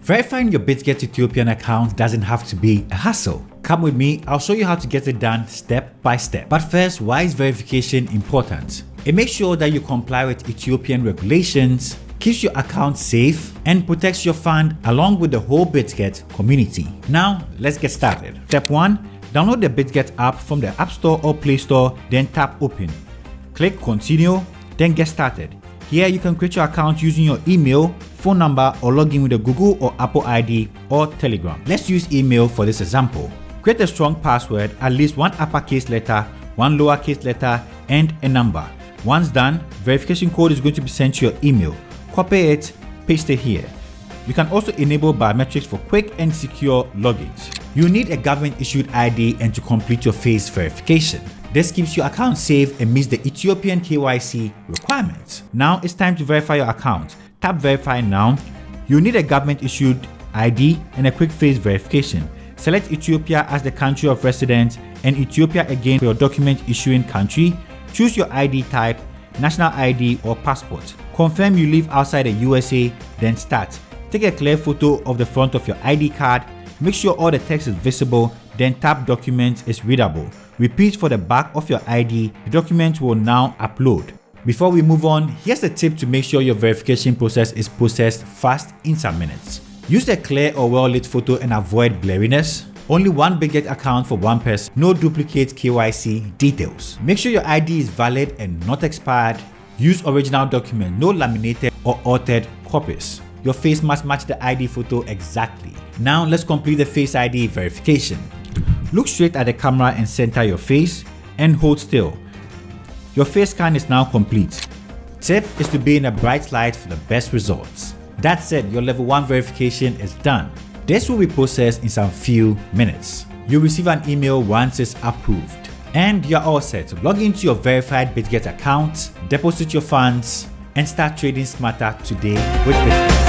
Verifying your Bitget Ethiopian account doesn't have to be a hassle. Come with me, I'll show you how to get it done step by step. But first, why is verification important? It makes sure that you comply with Ethiopian regulations, keeps your account safe, and protects your fund along with the whole Bitget community. Now, let's get started. Step 1. Download the Bitget app from the App Store or Play Store, then tap Open. Click Continue, then get started. Here you can create your account using your email, phone number, or log in with a Google or Apple ID or Telegram. Let's use email for this example. Create a strong password, at least one uppercase letter, one lowercase letter, and a number. Once done, verification code is going to be sent to your email. Copy it, paste it here. You can also enable biometrics for quick and secure logins. You need a government-issued ID and to complete your face verification. This keeps your account safe and meets the Ethiopian KYC requirements. Now it's time to verify your account. Tap Verify Now. You need a government-issued ID and a quick face verification. Select Ethiopia as the country of residence and Ethiopia again for your document issuing country. Choose your ID type, national ID or passport. Confirm you live outside the USA, then start. Take a clear photo of the front of your ID card. Make sure all the text is visible, then tap Documents is readable. Repeat for the back of your ID. The document will now upload. Before we move on, here's a tip to make sure your verification process is processed fast in some minutes. Use a clear or well-lit photo and avoid blurriness. Only one Bitget account for one person, no duplicate KYC details. Make sure your ID is valid and not expired. Use original document, no laminated or altered copies. Your face must match the ID photo exactly. Now let's complete the Face ID verification. Look straight at the camera and center your face and hold still. Your face scan is now complete. Tip is to be in a bright light for the best results. That said, your level 1 verification is done. This will be processed in some few minutes. You'll receive an email once it's approved. And you're all set. Log into your verified Bitget account, deposit your funds, and start trading smarter today with Bitget.